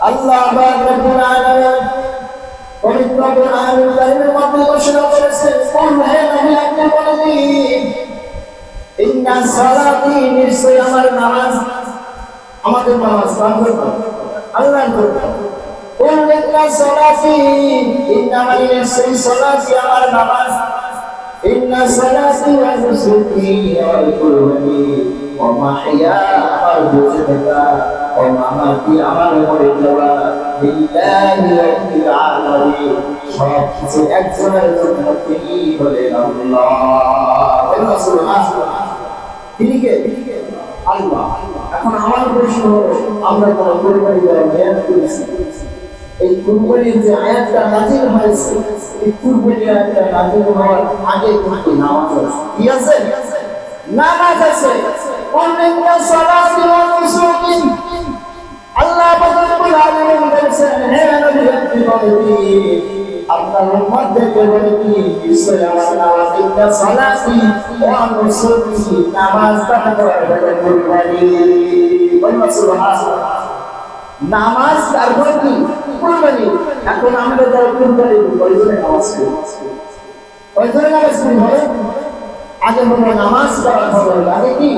আল্লাহ রাব্বুল আলামিন পবিত্র কোরআনুল কারীমের মধ্যে ঘোষণা করেছেন কুল হে নবী আপনি বলে দিন ইন্না সালাতি নিশ্চয় আমার নামাজ আমাদের নামাজ আল্লাহর করতে কুল ইন্না সালাতি ইন্না মানে নিশ্চয় সালাতি আমার নামাজ ইন্না সালাতি ওয়া নুসুকি ওয়া কুরবানি ওয়া মাহইয়া ওয়া মামাতি ওয়া মামাতি আমার মরে যাওয়া লিল্লাহি রাব্বিল আলামিন সব কিছু একজনের জন্য তিনি বলেন আল্লাহ সুবহানাল্লাহ তিনি কে আল্লাহ। এখন আমার প্রশ্ন হলো আমরা তো কুরবানি দেওয়ার নিয়ত করেছি, এই কুরবানির যে আয়াতটা নাযিল হয়েছে এই কুরবানির আয়াতটা নাযিল হওয়ার আগে কিন্তু নামাজ আছে, কি আছে? নামাজ আছে। কুল্লিনা সালাতি ওয়া নুসুকি আল্লাহ রাব্বুল আলামিন বলেছেন হে নবী আপনি বলেন আপনার উম্মতদেরকে বলে দিন নিশ্চয় আমার নামাজ ইন্না সালাতি ওয়া নুসুকি নামাজ তারপর কুরবানি বলুন সুবহানাল্লাহ। নামাজ তারপর কি কুরবানি। এখন আমরা যারা কুরবানি ওইজনে নামাজ পড়ি, ওইজনে নামাজ পড়ি হবে আগে হলো নামাজ পড়া ফরজ, আগে কি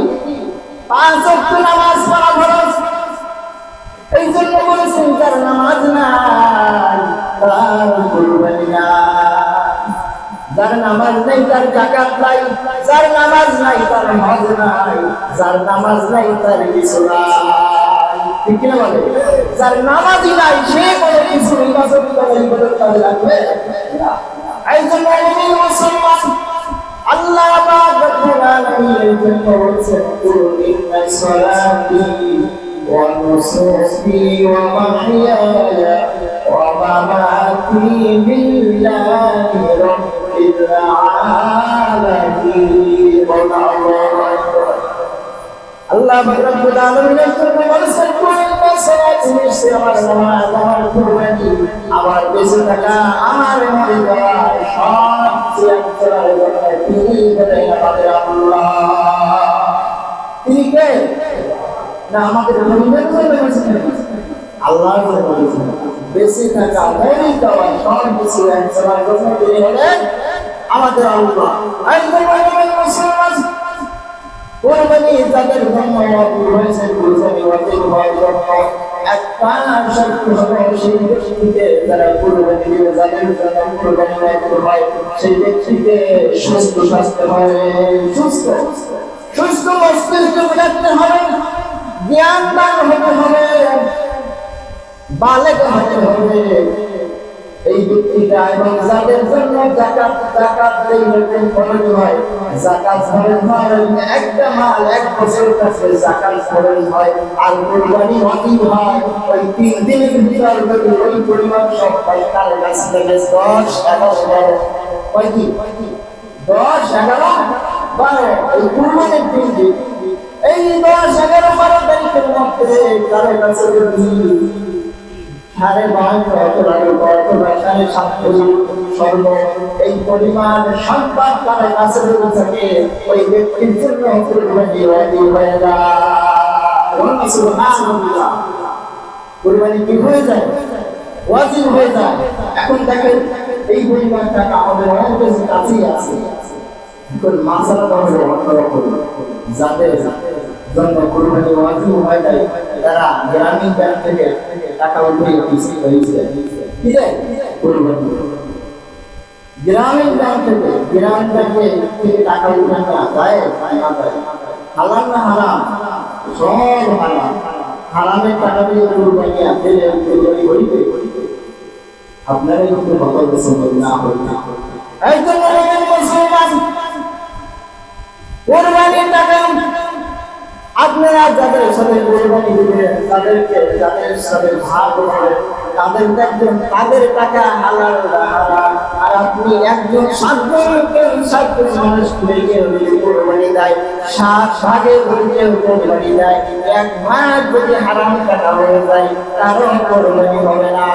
5 ওয়াক্ত নামাজ পড়া ফরজ। এই জন্য বলেছেন যার নামাজ নাই তার কুরবানি নাই, যার নামাজ নাই তার যাকাত নাই, যার নামাজ নাই তার হজ নাই, যার নামাজ নাই তার কিছু নাই, ঠিক কি না বলে? যার নামাজই নাই সে কোনো কিছু ইবাদত করে ইবাদত কাজে লাগবে না। এই জন্য মুসলমান আল্লাহ পাক রব্বুল আলামিনের জন্য বলেছেন ইন্না সালাতি ওয়া নুসুকি ওয়া মাহইয়ায়া ওয়া মামাতি লিল্লাহি রাব্বিল আলামিন। আল্লাহ পাক রব্বুল আলামিনের জন্য বলেছেন ইন্না সালাতি নিশ্চয় আমার নামাজ আমার কুরবানি আমার বেঁচে থাকা আমার মরে যাওয়া সব তিনি বলেন আমাদের আল্লাহ। তিনি কে? না আমাদের আল্লাহর জন্য বেঁচে থাকা মরে যাওয়া সব কিছু একজনের জন্য তিনি হলেন আমাদের আল্লাহ। মুসলমান কুরবানি যাদের জন্য ওয়াজিব হয়েছে কুরবানি ওয়াজিব হওয়ার জন্য একটা শর্ত হলো সেই ব্যক্তিকে যারা কুরবানি দিবে যাদের জন্য কুরবানি ওয়াজিব হয় সেই ব্যক্তিকে সুস্থ থাকতে হবে, সুস্থ মস্তিষ্ক থাকতে হবে, জ্ঞানবান হতে হবে, বালেগ হতে হবে এই ব্যক্তিটা। এবং যাদের জন্য যাকাত যেই রকম ফরজ হয় যাকাত ফরজ হয় একটা মাল 1 বছর কাছে যাকাত ফরজ হয় আর কুরবানি ওয়াজিব হয় ওই 3 দিনের ভিতর যদি ওই পরিমাণ সব পাই তার কাছ থেকে 10 11 কয় কি 10 11 12 এই কুরবানির দিন এই 10 11 12 তারিখের মধ্যে তার কাছে যদি 7.5 এই পরিমাণ সম্পদ তার কাছে যদি থাকে ওই ব্যক্তির জন্য কুরবানি ওয়াজিব হয়ে যায়। সুবহানাল্লাহ, কুরবানি কি হয়ে যায়? ওয়াজিব হয়ে যায়। এখন দেখেন এই পরিমাণ টাকা আমাদের অনেকের কাছেই আছে। এখন মাসালাটা হলো অন্যরকম, যাদের জন্য কুরবানি ওয়াজিব হয় নাই তারা গ্রামীণ ব্যাংক থেকে টাকা উঠিয়ে কিছু হয়েছে কি রে কুরবানি গ্রামীণ ব্যাংক থেকে টাকা উঠানো যায় না যায়? হালাল না হারাম? সব হারাম। হারামের টাকা দিয়ে কুরবানি আপনি কুরবানি হইবে আপনারা কিন্তু কথা বলছেন না হইবে। এই জন্য মুসলমান কুরবানির টাকা আপনারা যাদের সাথে কুরবানি দিবেন তাদেরকে যাদের সাথে ভাগ হবে তাদের টাকা হালাল হারাম। আর আপনি একজন সাত মানুষকে কুরবানি দেয় 7 ভাগের কুরবানি দেয় 1 ভাগ যদি হারাম টাকা হয়ে যায় কারণ কুরবানি হবে না।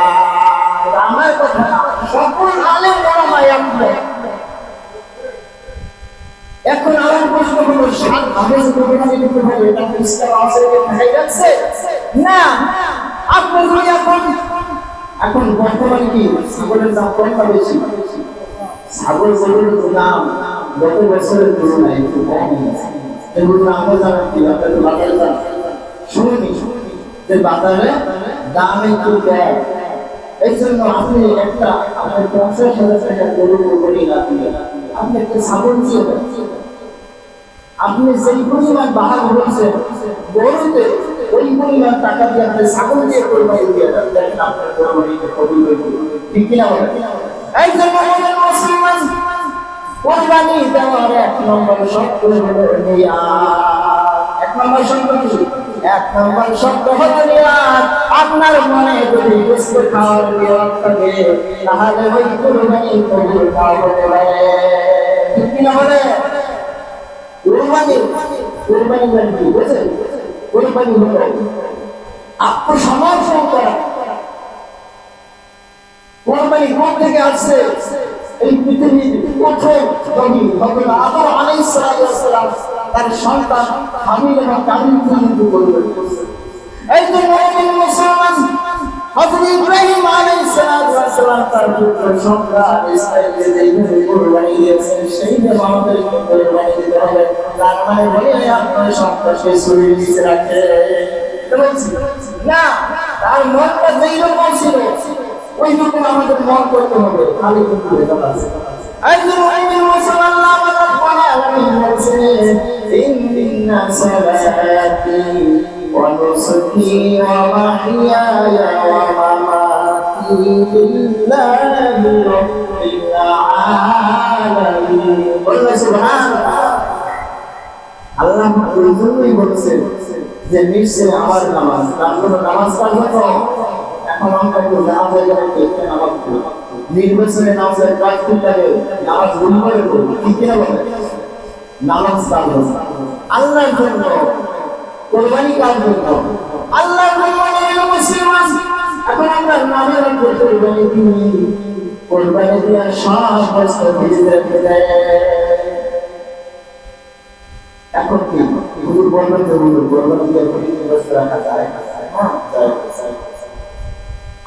আমার কথা সকল আলেম ওলামা একমত এখন আমার প্রশ্ন হলো, সাত ভাগে যে কোরবানি দিতে হবে, এটা কি ইসলাম আছে দেখাই যাচ্ছে? না। আপনি যদি এখন বর্তমানে কি ছাগলের দাম কম না বেশি? ছাগল গরুর দাম গত বছরের তুলনায় একটু কম হয়েছে। এগুলো আমরা জানেন কি, আপনাদের বাজারে যান শুনি যে বাজারে দাম একটু কম। এই জন্য আপনি একটা আপনার 50,000 টাকা গরু কোরবানি না দিয়ে আপনি একটা ছাগল দিয়ে দেন। আপনি যেই পরিমাণ বাহার হয়েছেন গরুতে, ওই পরিমাণ টাকা দিয়ে আপনি ছাগল দিয়ে কোরবানি দিয়ে দেন, দেখেন আপনার কোরবানিতে কবুল হইবে। ঠিক কিনা বলেন? এই জন্য মুসলমান কোরবানি দেওয়ার এক নম্বর শর্ত হলো নিয়াত। এক নম্বর শর্ত কি? এক নম্বর শর্ত হলো নিয়াত। আপনার মনে যদি গোশত খাওয়ার নিয়ত থাকে, তাহলে ওই কোরবানি কবুল হতে পারে। ঠিক কিনা বলেন? কোরবানি মানে কি বুঝেন? কোরবানি হলো আত্মসমর্পণ করা। কোরবানি কোথা থেকে আসছে? এই পৃথিবীর প্রথম নবী হযরত আদম আলাইহিস সালাম তার সন্তান হাবিল এবং কাবিলকে নিয়ে কোরবানি করেছেন। এই যে মুমিন মুসলমান হযরত ইব্রাহিম আলাইহিস সালাম তার পুত্র সন্তান ইসমাঈলকে যেভাবে কোরবানি দিয়েছেন, সেইভাবে আমাদেরকে কোরবানি দিতে হবে। তার মানে বলে আপনার সন্তানকে শরীর নিচে রাখে না, তার মনটা যেই রকম ছিল ওই রকম আমাদের মন করতে হবে। খালি কিন্তু এটা আছে। আইজুল মুমিন মুসলমান আল্লাহ তাআলা বলেছেন, ইন্না সালাতি ওয়া নুসুকি ওয়া মাহইয়ায়া ওয়া মামাতি লিল্লাহি রাব্বিল আলামিন। বলুন সুবহানাল্লাহ। আল্লাহ ওইজন্যই বলেছেন যে নিশ্চয় আমার নামাজ, তারপর নামাজ পড়বো। এখন আমরা তো নামাজের ক্ষেত্রে নামাজ পড়ি, নির্বাচনে নামাজের কাজ করতে হবে, নামাজ ভুল করে করবো। ঠিক কিনা বলেন? নামাজ পড়বো আল্লাহর জন্য, কোরবানি কার জন্য? আল্লাহর জন্য মুসলমান। এখন আমরা নামাজ পড়তে কোরবানি দিই, কোরবানি দিয়ে সব বস্তু ভিজে রেখে দেয়। এখন কি হুজুর বলবেন যে হুজুর কোরবানি দিয়ে ভিজে বস্তু রাখা যায় না? হ্যাঁ, যায়।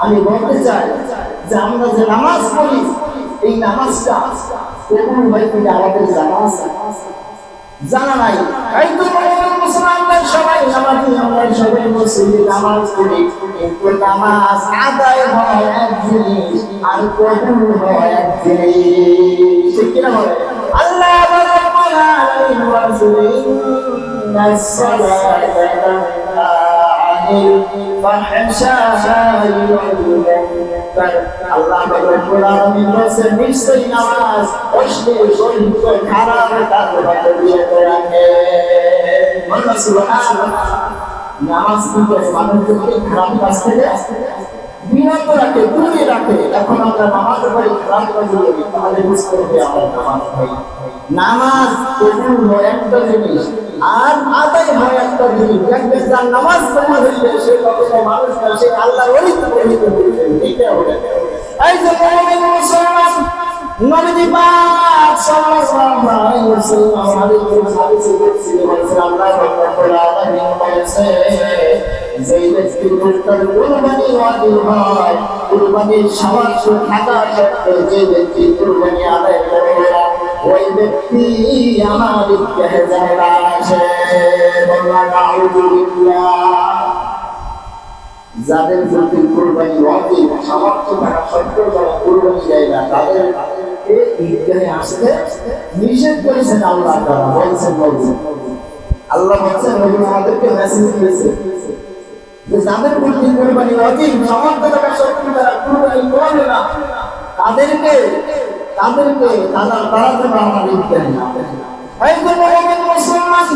আমি বলতে চাই যে আমরা যে নামাজ পড়ি, এই নামাজটা কবুল হয় কিনা আমাদের জানা নাই। এই তো মুসলমানরা সবাই নামাজি, আমরা সবাই মুসলিম, নামাজ পড়ি, কিন্তু নামাজ আদায় হয় এক জিনিস আর কবুল হয় এক জিনিস। ঠিক কিনা বলে? আল্লাহ রাব্বুল আলামিন বলেন, ইন্নাস-সালাতা তানহা আনিল ফাহশাই ওয়াল মুনকার। আল্লাহ রাব্বুল আলামিন বলেন, নিশ্চয়ই নামাজ অশ্লীল চরিত্র খারাপ কাজ থেকে বিরত রাখে। আল্লাহ সুবহানাহু নামাজ কিন্তু মানুষকে খারাপ কাজ থেকে বিরত রাখে, দূরে রাখে। এখন আমরা নামাজ পড়ি, খারাপ কাজ করি, তাহলে বুঝতে হবে আমার নামাজ হয়। নামাজ কবুল হয় একটা জিনিস আর আদায় হয় একটা জিনিস। দেখবেন যার নামাজ কবুল হইলে সে কখনো মানুষ না, সে আল্লাহর ওলিতে পরিণত হয়েছে। ঠিক আছে? এই যে মুমিন মুসলমান নবী পাক সাল্লাল্লাহু আলাইহি ওয়াসাল্লাম হাদিসে বলেছেন, আল্লাহ রাব্বুল আলামিন বলেছেন, যে ব্যক্তি কুরবানি ওয়াজিব হয়, কুরবানির সামর্থ্য থাকা সত্ত্বেও যে ব্যক্তি কুরবানি আদায় করে ওই ব্যক্তি আমার ইত্তেহাজায় আসে। বললাম আউযুবিল্লাহ। যাদের প্রতি কুরবানি ওয়াজিব, সামর্থ্য থাকা সত্ত্বেও যারা কুরবানি দেয় না, তাদেরকে ঈদগাহে আসতে নিষেধ করেছেন আল্লাহ তাআলা। বলছেন আল্লাহ বলছেন, নবী আমাদেরকে মেসেজ দিয়েছে যে যাদের প্রতি কুরবানি ওয়াজিব, সামর্থ্য থাকা সত্ত্বেও যারা কুরবানি করবে না, তাদেরকে তারা যেন আমার ঈদগাহে না আসে। এই যে মুমিন মুসলমান,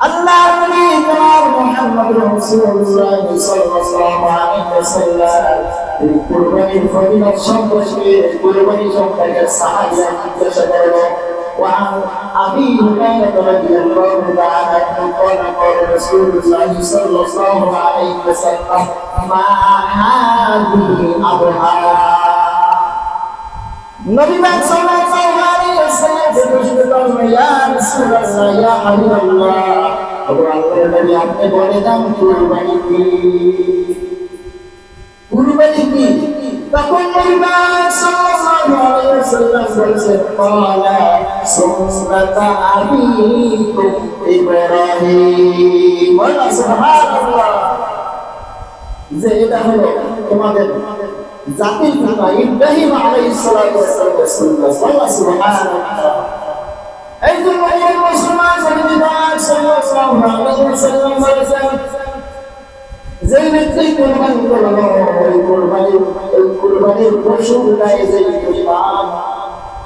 আল্লাহর নবী জনাব মুহাম্মদ রাসূলুল্লাহ সাল্লাল্লাহু আলাইহি ওয়াসাল্লাম এই কুরবানির ফজিলত সম্পর্কে, কুরবানি সম্পর্কে সাহাবীরা জিজ্ঞাসা করলো। وعن أبي هريرة رضي الله تعالى عنه قال قال رسول الله صلى الله عليه وسلم ما هذه أضحى। নবী পাক সাল্লাল্লাহু আলাইহি ওয়াসাল্লাম প্রশ্ন করলেন, ইয়া হাবিবাল্লাহ, ওগো আল্লাহর নবী আপনি বলে দাম কুরবানি কি? কুরবানি কি? তখন নবী সাল্লাল্লাহু আলাইহি ওয়াসাল্লাম বলেছেন, ক্বালা সুন্নাতা আবিকুম ইব্রাহিম। ওয়া সুবহানাল্লাহ, যে এটা হলো তোমাদের জাতির পিতা ইব্রাহিম আলাইহিস সালাতু ওয়াস সালাম। সুবহানাল্লাহ। এই যে মুসলমান সাল্লাল্লাহু আলাইহি ওয়াসাল্লাম বলেছেন, যে ব্যক্তি কুরবানি করলো ওই কুরবানির পশুটাই যে পরিমাণ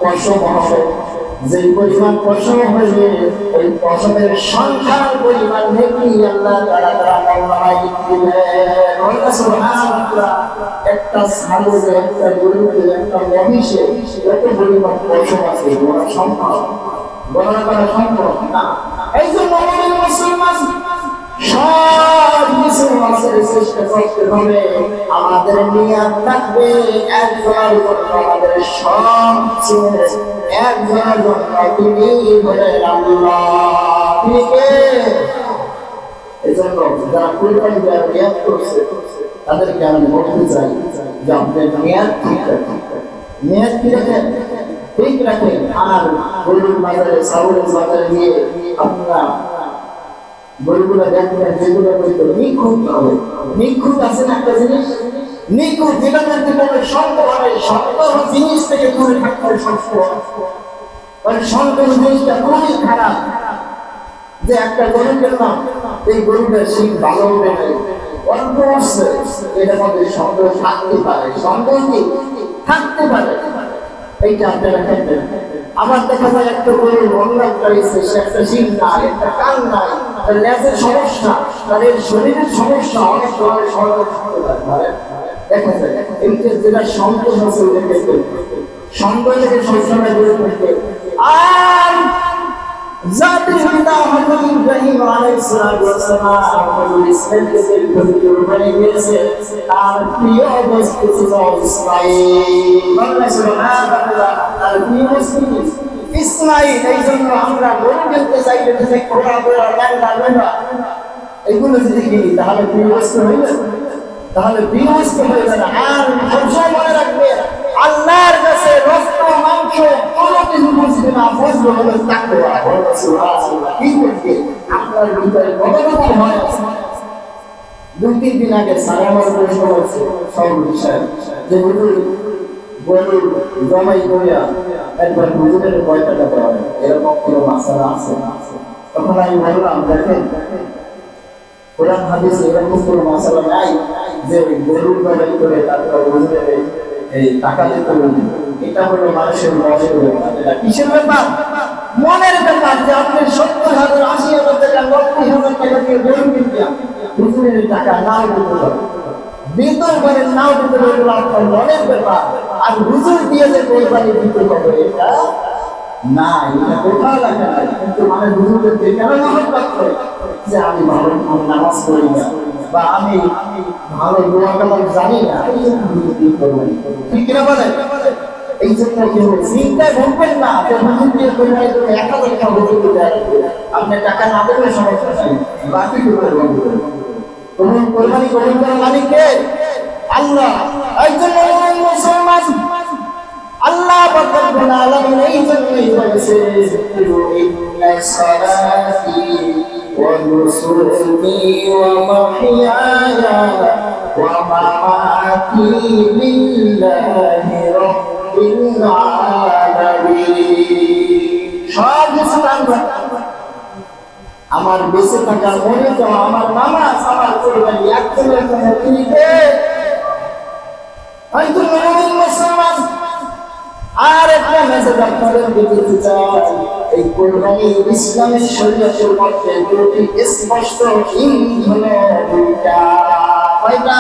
পশম হবে, যে পরিমাণ পশম হবে ওই পশমের সংখ্যার পরিমাণ নেকি আল্লাহ তাআলা মওলানা দিবেন। সুবহানাল্লাহ। একটা ছাগলে, একটা গরুতে, একটা মহিষে কত পরিমাণ পশম আছে বলা সম্ভব? গণনা করা সম্ভব না। এই জন্য মুসলমান সব কিছু আমাদের চেষ্টা করতে হবে, আমাদের নিয়ত থাকবে একজনের জন্য, আমাদের সবচেয়ে একজনের জন্য, তিনি হলেন আল্লাহ। তিনি কে? এই জন্য যারা কুরবানি দেওয়ার নিয়ত করছে তাদেরকে আমি বলতে চাই যে আপনাদের নিয়ত ঠিক রাখেন, নিয়ত কি রাখেন? ঠিক রাখেন। আর গরুর বাজারে, ছাগলের বাজারে গিয়ে আপনারা গরুগুলো দেখবেন যেগুলো বলতো নিখুঁত হবে, নিখুঁত আছে না একটা জিনিস, নিখুঁত যেটা মধ্যে কোনো সন্দেহ হয়, সন্দেহ জিনিস থেকে দূরে থাকতে হবে সবসময়। মানে সন্দেহ জিনিসটা খুবই খারাপ। যে একটা গরু কিনলাম, এই গরুটার শিং ভালো হবে না, অল্প আসছে, এটার মধ্যে সন্দেহ থাকতে পারে, সন্দেহ কি থাকতে পারে, এইটা আপনারা খেলবেন। আবার দেখা যায় একটা গরুর অন্যায় করেছে, সে একটা শিং নাই, একটা কান নাই, তার লেজের সমস্যা, তার শরীরের সমস্যা, অনেক ধরনের সমস্যা দেখা যায়। এইটা যেটা সন্দেহ আছে ওদেরকে সন্দেহ থেকে সবসময় দূরে থাকবে। আর জাতির পিতা হযরত ইব্রাহিম আলাইহিস সালাম হযরত ইসমাঈলকে যে কুরবানি দিয়েছে, তার প্রিয় বস্তু ছিল ইসমাঈল। সুবহানাল্লাহ। তার প্রিয় বস্তু ইসমাঈল। এই জন্য আমরা গরু কিনতে চাইলে যে ঘোড়া ঘোড়া ল্যাংড়া এগুলো যদি কিনি তাহলে প্রিয় বস্তু হইবে, তাহলে প্রিয় বস্তু হয়ে যাবে। আর সবসময় মনে রাখবে, আল্লাহর কাছে রক্ত মাংস কোনো কিছু বুঝবে না, বুঝবে হলো তাকওয়া। কি করবে? আপনার ভিতরে কতটুকু ভয় আছে? 2-3 দিন আগে স্যার আমার প্রশ্ন করছে সব বিষয়, যে হুজুর গরু জমাই করিয়া একবার হুজুরের কয় টাকা দেওয়া হয়, এরকম কোনো মাসালা আছে? তখন আমি বললাম, দেখেন কোরআন হাদিসে এরকম কোনো মাসালা নাই যে গরু জমাই করে তারপর হুজুরের এই টাকা দিতে হবে। এটা হলো মানুষের মনের ব্যাপার। কিসের ব্যাপার? মনের ব্যাপার। যে আপনি 70,000, 80,000 টাকা, 90,000 টাকা দিয়ে গরু কিনবেন, হুজুরের টাকা নাও দিতে হবে, বেতন করেন নাও দিতে হবে, আপনার মনের ব্যাপার। আর হুজুর দিয়ে যে কোরবানি দিতে হবে এটা না, এটা কোথাও লেখা নাই। কিন্তু মানে হুজুরদেরকে কেন মহব্বত করে যে আমি ভালো নামাজ পড়ি না, বা আমি ভালো দোয়া কালাম জানি না, ঠিক কিনা বলেন? এই জন্য কেউ চিন্তায় ভুগবেন না যে হুজুর দিয়ে কোরবানি করে 1,000 টাকা হুজুরকে দেয়, আপনি টাকা না দেবেন সমস্যা নাই, বাকি কোরবানি কবুল করার মালিক কে? আল্লাহ। এই জন্য মুসলমান আল্লাহ রাব্বুল আলামিন এই জন্যই বলেছে, ইন্না সালাতি ওয়া নুসুকি ওয়া মাহইয়ায়া ওয়া মামাতি লিল্লাহি রাব্বিল আলামিন। সব কিছু আমার বেঁচে থাকা, মরে যাওয়া, আমার নামাজ, আমার কোরবানি একজনের জন্য, তিনি কে? হয়তো মুসলমান। আর একটা মেসেজ আপনাদের দিতে চাই, এই কোরবানি ইসলামের শরীয়তের মধ্যে দুটি স্পষ্ট ঈদ হলো দুইটা। কয়টা?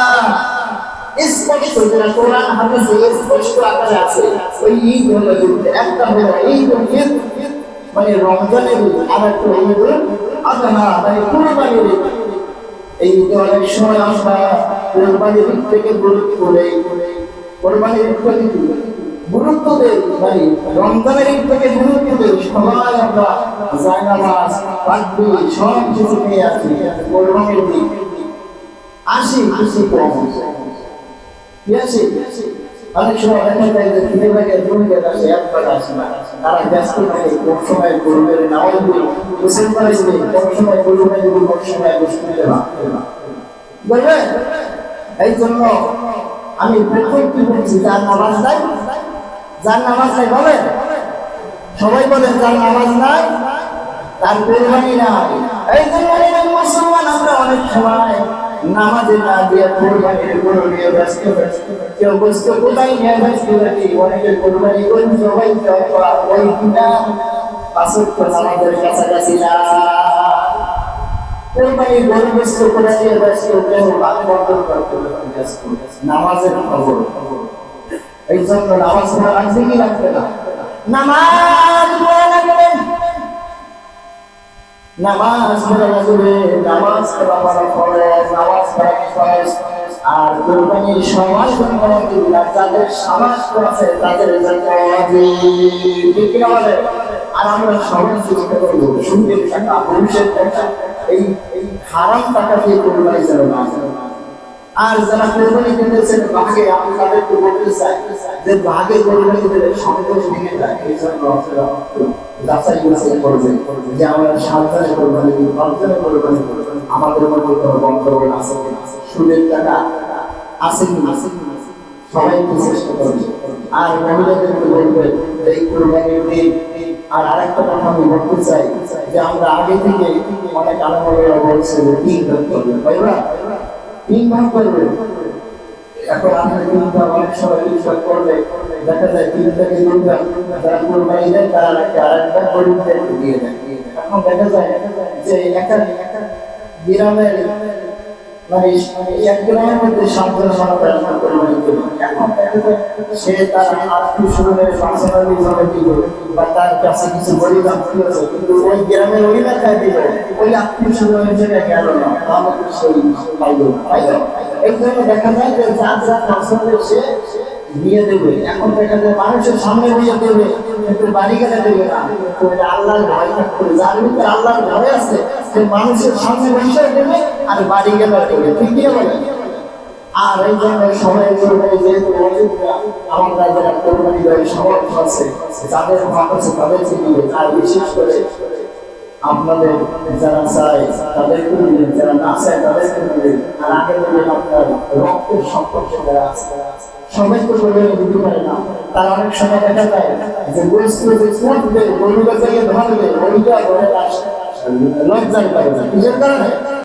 স্পষ্ট, যেটা কোরআন হাদিসে স্পষ্ট আকারে আছে, ওই ঈদ হলো দুইটা। একটা হলো ঈদুল ফিতর মানে রমজানের ঈদ, আর একটা ঈদুল আযহা মানে কুরবানির ঈদ। এই ঈদে অনেক সময় আমরা কোরবানির ঈদ থেকে গুরুত্ব দেই, কোরবানির ঈদ থেকে গুরুত্ব দেই, মানে রমজানের ঈদ থেকে গুরুত্ব দেই। সবাই আমরা জায়নামাজ পাখি সব কিছু নিয়ে আসি কোরবানির দিন আসি কিছু কম কি আসি অনেক সময় দেখা যায় যে 3 ভাগের 2 ভাগ আসে 1 ভাগ আসে না তারা ব্যস্ত থাকে কোন সময় কোরবানির নামাজ পড়ে গোসল করে কোন সময় কোরবানির কোন সময় গোসল করে না বলবে এই জন্য আমি প্রথম কি বলছি যার নামাজ নাই বলেন সবাই বলেন যার নামাজ নাই তার কোরবানি নাই এই জন্য মুসলমান আমরা অনেক সময় নামাজে না দিয়ে কোরবানির গরু নিয়ে ব্যস্ত কেউ বস্তু কোথায় নিয়ে ব্যস্ত থাকি অনেকে কোরবানি করেন সবাই ওই কিনা পাঁচক নামাজের কাছাকাছি না কোরবানি গরু ব্যস্ত করে নিয়ে ব্যস্ত কেউ ভাগ বন্ধন করতে ব্যস্ত নামাজের খবর এই জন্য নামাজ পড়া লাগবে কি লাগবে না নামাজ পড়া লাগবে নামাজ পড়া ফরজ নামাজ পড়া ফরজ আর কোরবানির সময় যাদের সামর্থ্য আছে তাদের জন্য ঠিক কি বলে আর আমরা সবাই চেষ্টা করবো সুন্দর টাকা ভবিষ্যৎ টাকা এই হারাম টাকা দিয়ে কোরবানি যেন না আর যারা কোরবানি দিতেছেন ভাগে আমি তাদেরকে বলতে চাই যে ভাগে কোরবানি দিলে সন্তোষ ভেঙে যায় এই জন্য আপনারা যাচাই বাছাই করবেন যে আমরা সাবধানে কোরবানি দিই সাবধানে কোরবানি করবেন আমাদের মধ্যে কোনো গন্ডগোল আছে কিনা সুদের টাকা আছে কিনা সবাই একটু চেষ্টা করবে আর মহিলাদেরকে বলবেন এই কোরবানির দিন আর আরেকটা কথা আমি বলতে চাই যে আমরা আগে থেকে অনেক আলমারিরা বলছে যে 3 ভাগ করবেন ভাইরা 3 ভাগ করবেন এখন আপনি 3 ভাগ অনেক সময় 3 ভাগ করলে দেখা যায় 3 থেকে 2 ভাগ যারা কোরবানি দেয় তারা নাকি আরেকটা গরিবদের দিয়ে দেয় এখন দেখা যায় যে একটা গ্রামের মানে এক গ্রামের মধ্যে 7 জন মানুষ কোরবানি করে এখন দেখা যায় সে তার আত্মীয় স্বজনের পার্সোনালি ভাবে দিল বা তার কাছে কিছু গরিব আত্মীয় আছে কিন্তু ওই গ্রামের ওই এলাকায় দিল ওই আত্মীয় স্বজনের জায়গায় গেল না তাহলে তো সেই পাইলো এই জন্য দেখা যায় যে যার যার পার্সোনালি সে দিয়ে দেবে এখন দেখা যায় মানুষের সামনে দিয়ে দেবে কিন্তু বাড়ি গেলে দেবে না তো এটা আল্লাহর ভয় থাকবে যার ভিতরে আল্লাহর ভয় আছে সে মানুষের সামনে বসে দেবে আর বাড়ি গেলে দেবে ঠিক কি বলে আর এই জন্য সবাই কোরবানি যেহেতু আমরা যারা কোরবানি দেওয়ার সামর্থ্য আছে যাদের ভাগ আছে তাদেরকে দিবে আর বিশেষ করে আপনাদের যারা চায় তাদেরকে দিবেন যারা না চায় তাদেরকে দিবেন আর আগে দিবেন আপনার রক্তের সম্পর্ক যারা আছে সবাই তো কোরবানি দিতে পারে না তার অনেক সময় দেখা যায় যে বস্তু যে করবে গরুটা থেকে ধরবে ওইটা ঘরে আসে লজ্জায় পায় না কিসের কারণে